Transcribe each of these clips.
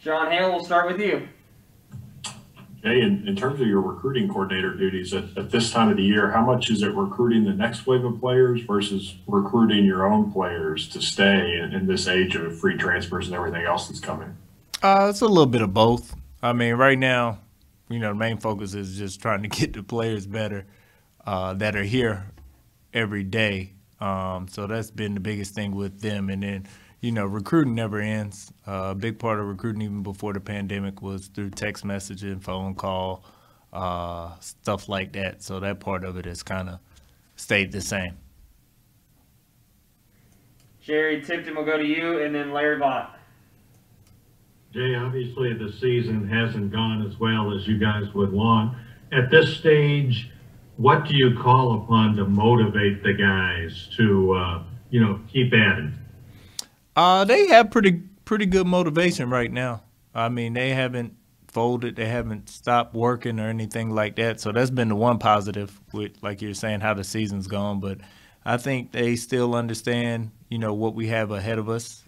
John Hale, we'll start with you. Jay, in terms of your recruiting coordinator duties at this time of the year, how much is it recruiting the next wave of players versus recruiting your own players to stay in this age of free transfers and everything else that's coming? It's a little bit of both. I mean, right now, the main focus is just trying to get the players better that are here every day. So that's been the biggest thing with them. And then, recruiting never ends. A big part of recruiting, even before the pandemic, was through text messaging, phone call, stuff like that. So that part of it has kind of stayed the same. Jerry Tipton will go to you, and then Larry Vaught. Jay, obviously the season hasn't gone as well as you guys would want. At this stage, what do you call upon to motivate the guys to, keep at it? They have pretty good motivation right now. I mean, they haven't folded, they haven't stopped working or anything like that. So that's been the one positive with, like you're saying, how the season's gone. But I think they still understand, what we have ahead of us.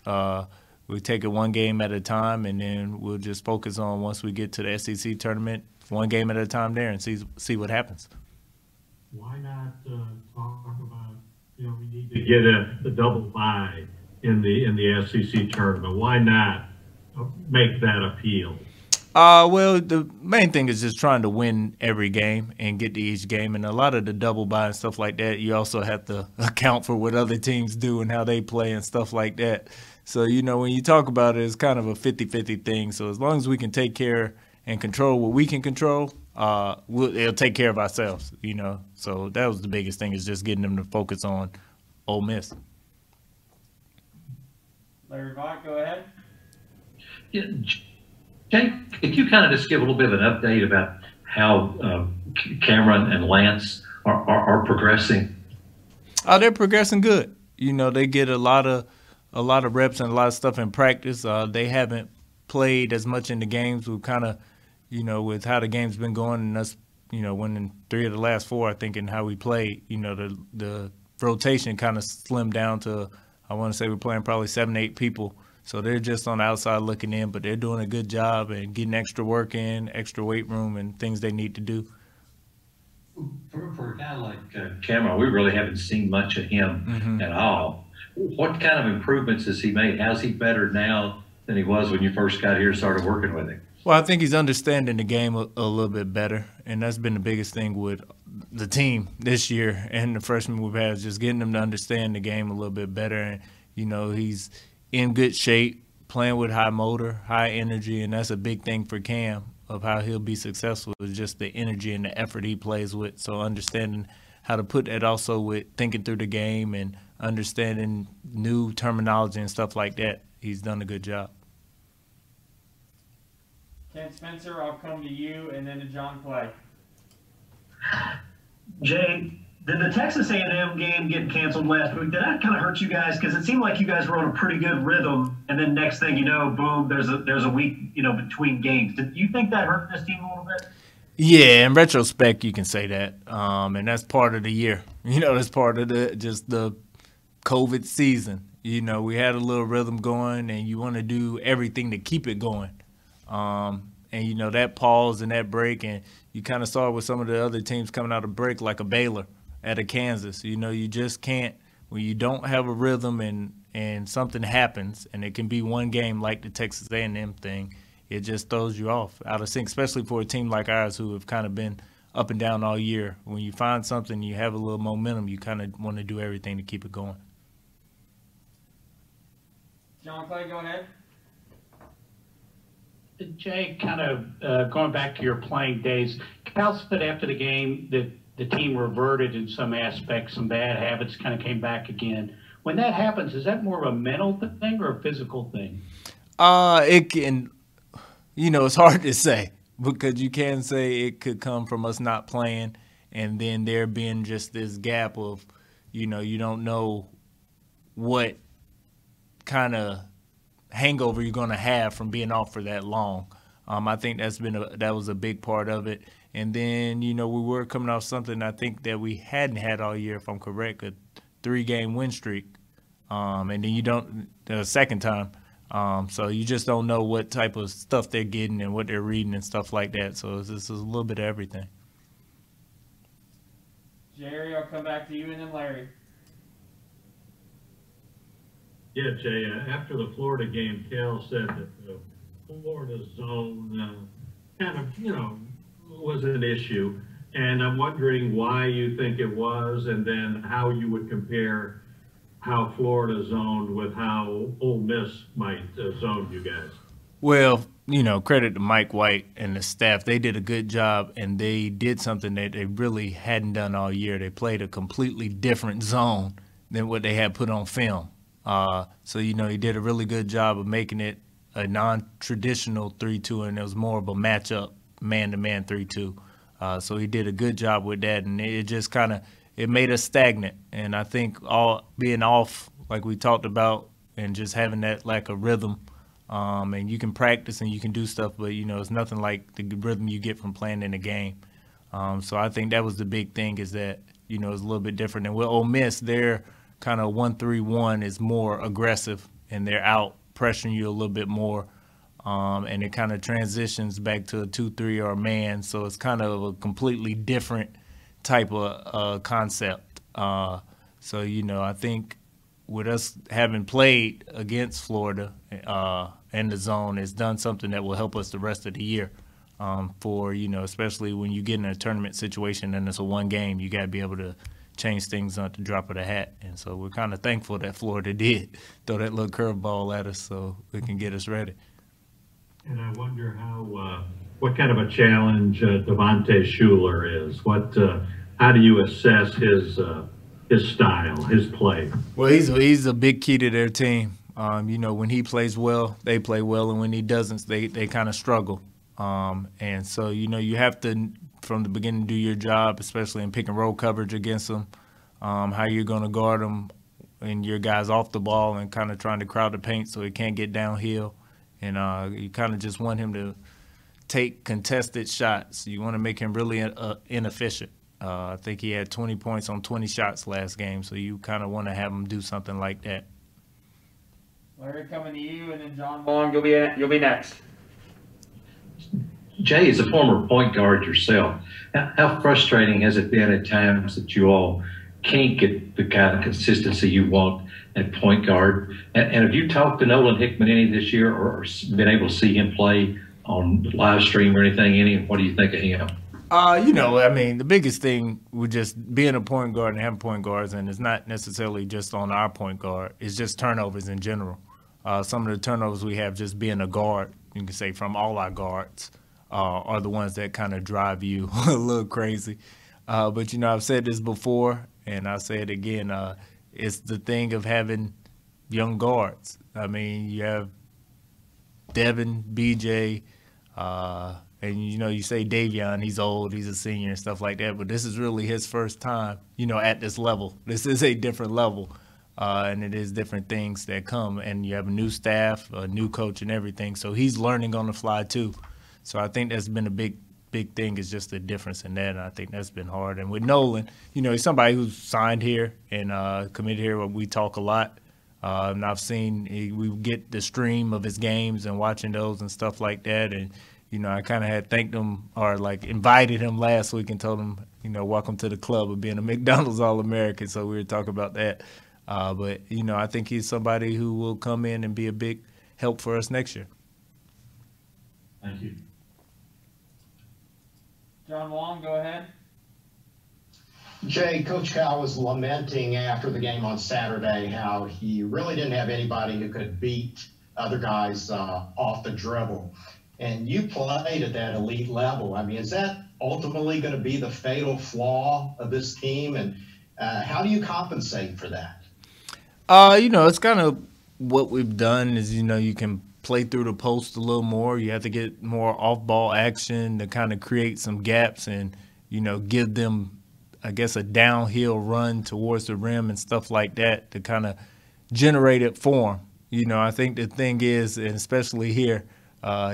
We take it one game at a time, and then we'll just focus on, once we get to the SEC tournament, one game at a time there and see what happens. Why not talk about, we need to get a double bye in the SEC tournament? Why not make that appeal? Well, the main thing is just trying to win every game and get to each game. And a lot of the double bye and stuff like that, you also have to account for what other teams do and how they play and stuff like that. So, when you talk about it, it's kind of a 50-50 thing. So as long as we can take care and control what we can control, it'll take care of ourselves, So that was the biggest thing, is just getting them to focus on Ole Miss. Larry Vaught, go ahead. Yeah, Jay, could you kind of just give a little bit of an update about how Cameron and Lance are progressing? They're progressing good. They get a lot of reps and a lot of stuff in practice. They haven't played as much in the games. We've kind of, with how the game's been going, and us, winning 3 of the last 4, I think, and how we played, the rotation kind of slimmed down to, I want to say we're playing probably 7, 8 people. So they're just on the outside looking in, but they're doing a good job and getting extra work in, extra weight room, and things they need to do. For a guy like Cameron, we really haven't seen much of him at all. What kind of improvements has he made? How's he better now than he was when you first got here and started working with him? Well, I think he's understanding the game a little bit better, and that's been the biggest thing with the team this year and the freshmen we've had, is just getting them to understand the game a little bit better. And, he's in good shape, playing with high motor, high energy, and that's a big thing for Cam of how he'll be successful, is just the energy and the effort he plays with. So understanding how to put that also with thinking through the game and understanding new terminology and stuff like that, he's done a good job. Ken Spencer, I'll come to you, and then to John Clay. Jay, did the Texas A&M game get canceled last week? Did that kind of hurt you guys? Because it seemed like you guys were on a pretty good rhythm, and then next thing you know, boom, there's a week, between games. Did you think that hurt this team a little bit? Yeah, in retrospect, you can say that, and that's part of the year. That's part of the COVID season. We had a little rhythm going, and you want to do everything to keep it going. And, that pause and that break, and you kind of saw it with some of the other teams coming out of break, like a Baylor at a Kansas. You just can't, when you don't have a rhythm and something happens, and it can be one game like the Texas A&M thing, it just throws you off, out of sync, especially for a team like ours who have kind of been up and down all year. When you find something, you have a little momentum, you kind of want to do everything to keep it going. John Clay, go ahead. Jay, kind of going back to your playing days, Cal said after the game that the team reverted in some aspects, some bad habits kind of came back again. When that happens, is that more of a mental thing or a physical thing? It can, it's hard to say, because you can say it could come from us not playing and then there being just this gap of, you don't know what kind of hangover you're going to have from being off for that long. I think that was a big part of it. And then, we were coming off something I think that we hadn't had all year, if I'm correct, a 3-game win streak. And then the second time. So you just don't know what type of stuff they're getting and what they're reading and stuff like that. So it's just a little bit of everything. Jerry, I'll come back to you, and then Larry. Yeah, Jay, after the Florida game, Cal said that the Florida zone kind of, was an issue. And I'm wondering why you think it was, and then how you would compare how Florida zoned with how Ole Miss might zone you guys. Well, credit to Mike White and the staff. They did a good job, and they did something that they really hadn't done all year. They played a completely different zone than what they had put on film. So, he did a really good job of making it a non-traditional 3-2, and it was more of a matchup, man-to-man 3-2. So he did a good job with that, and it just it made us stagnant. And I think all being off, like we talked about, and just having that lack of rhythm, and you can practice and you can do stuff, but, it's nothing like the rhythm you get from playing in a game. So I think that was the big thing, is that, it's a little bit different. And with Ole Miss, they're kind of 1-3-1 is more aggressive, and they're out pressuring you a little bit more. And it kind of transitions back to a 2-3 or a man. So it's kind of a completely different type of concept. So, I think with us having played against Florida and the zone, it's done something that will help us the rest of the year. For, especially when you get in a tournament situation and it's a one game, you got to be able to change things on the drop of the hat. And so we're kind of thankful that Florida did throw that little curveball at us so it can get us ready. And I wonder what kind of a challenge Devontae Shuler is. How do you assess his style, his play? Well, he's a big key to their team. When he plays well, they play well, and when he doesn't, they kind of struggle. And so, you have to, from the beginning, do your job, especially in pick and roll coverage against them, how you're going to guard them and your guys off the ball and kind of trying to crowd the paint so it can't get downhill. And you kind of just want him to take contested shots. You want to make him really inefficient. I think he had 20 points on 20 shots last game, so you kind of want to have him do something like that. Larry, coming to you, and then John Long, you'll be next. Jay, as a former point guard yourself, how frustrating has it been at times that you all can't get the kind of consistency you want at point guard? And have you talked to Nolan Hickman any this year, or been able to see him play on live stream or anything? And what do you think of him? The biggest thing with just being a point guard and having point guards, and it's not necessarily just on our point guard, it's just turnovers in general. Some of the turnovers we have just being a guard, you can say from all our guards, are the ones that kind of drive you a little crazy. But, I've said this before, and I'll say it again. It's the thing of having young guards. You have Devin, BJ, and, you say Davion, he's old, he's a senior and stuff like that. But this is really his first time, at this level. This is a different level, and it is different things that come. And you have a new staff, a new coach and everything. So he's learning on the fly too. So I think that's been a big thing, is just the difference in that, and I think that's been hard. And with Nolan, he's somebody who's signed here and committed here, where we talk a lot. And I've seen we get the stream of his games and watching those and stuff like that. And, I kind of had thanked him, or invited him last week and told him, welcome to the club of being a McDonald's All-American. So we were talking about that. But, I think he's somebody who will come in and be a big help for us next year. Thank you. John Long, go ahead. Jay, Coach Cal was lamenting after the game on Saturday how he really didn't have anybody who could beat other guys off the dribble. And you played at that elite level. Is that ultimately going to be the fatal flaw of this team? And how do you compensate for that? It's kind of what we've done is, you can play through the post a little more. You have to get more off-ball action to kind of create some gaps and, give them, I guess, a downhill run towards the rim and stuff like that to kind of generate it for them. I think the thing is, and especially here,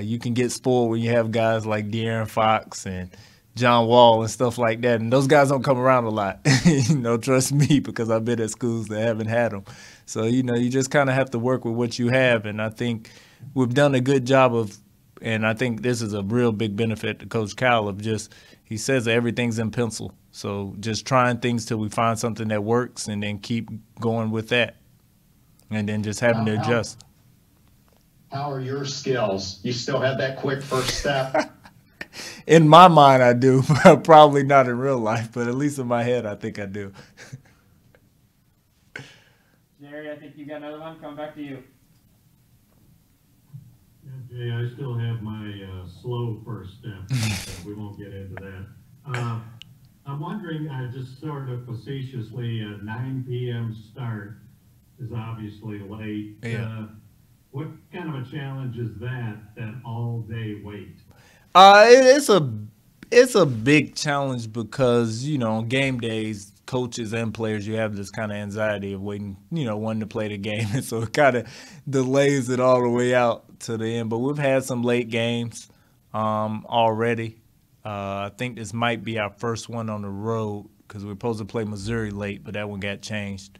you can get spoiled when you have guys like De'Aaron Fox and John Wall and stuff like that. And those guys don't come around a lot, trust me, because I've been at schools that haven't had them. So, you just kind of have to work with what you have. And I think we've done a good job of, and I think this is a real big benefit to Coach Cal of just, he says that everything's in pencil. So just trying things till we find something that works and then keep going with that. And then just having to adjust. How are your skills? You still have that quick first step? In my mind, I do. Probably not in real life, but at least in my head, I think I do. Jerry, I think you got another one. Coming back to you. Yeah, Jay, I still have my slow first step. So we won't get into that. I'm wondering, just sort of facetiously, a 9 p.m. start is obviously late. Yeah. What kind of a challenge is that all-day wait? It's a big challenge because, on game days, coaches and players, you have this kind of anxiety of waiting, wanting to play the game. And so it kind of delays it all the way out to the end. But we've had some late games already. I think this might be our first one on the road because we're supposed to play Missouri late, but that one got changed.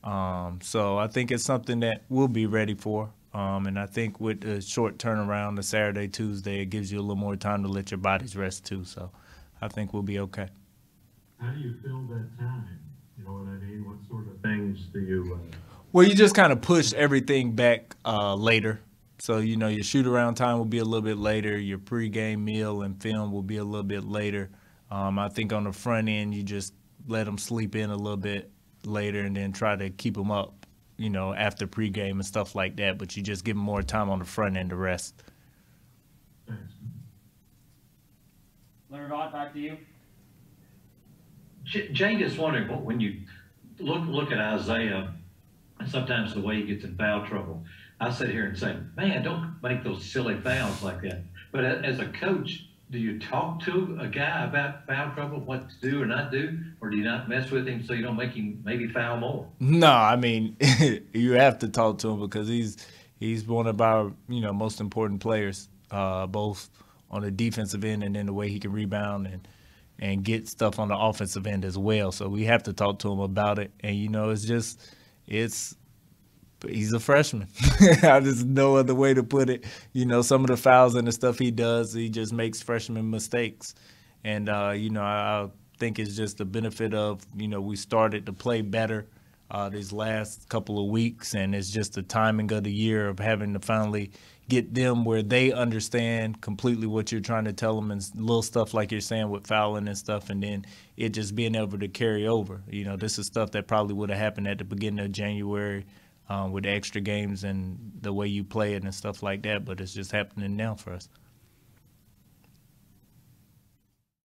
So I think it's something that we'll be ready for. And I think with the short turnaround, the Saturday, Tuesday, it gives you a little more time to let your bodies rest too. So I think we'll be okay. How do you fill that time? You know what I mean? What sort of things do you? Well, you just kind of push everything back later. So, your shoot-around time will be a little bit later. Your pregame meal and film will be a little bit later. I think on the front end, you just let them sleep in a little bit later and then try to keep them up, after pregame and stuff like that. But you just give them more time on the front end to rest. Thanks. Larry Vaught, back to you. Jay, just wondering, when you look at Isaiah, and sometimes the way he gets in foul trouble, I sit here and say, man, don't make those silly fouls like that. But as a coach, do you talk to a guy about foul trouble, what to do or not do, or do you not mess with him so you don't make him maybe foul more? No, I mean, you have to talk to him because he's one of our most important players, both on the defensive end and then the way he can rebound and get stuff on the offensive end as well. So we have to talk to him about it. And he's a freshman. There's no other way to put it. Some of the fouls and the stuff he does, he just makes freshman mistakes. And, I think it's just the benefit of, we started to play better these last couple of weeks. And it's just the timing of the year of having to finally get them where they understand completely what you're trying to tell them and little stuff like you're saying with fouling and stuff. And then it just being able to carry over. This is stuff that probably would have happened at the beginning of January. With the extra games and the way you play it and stuff like that, but it's just happening now for us.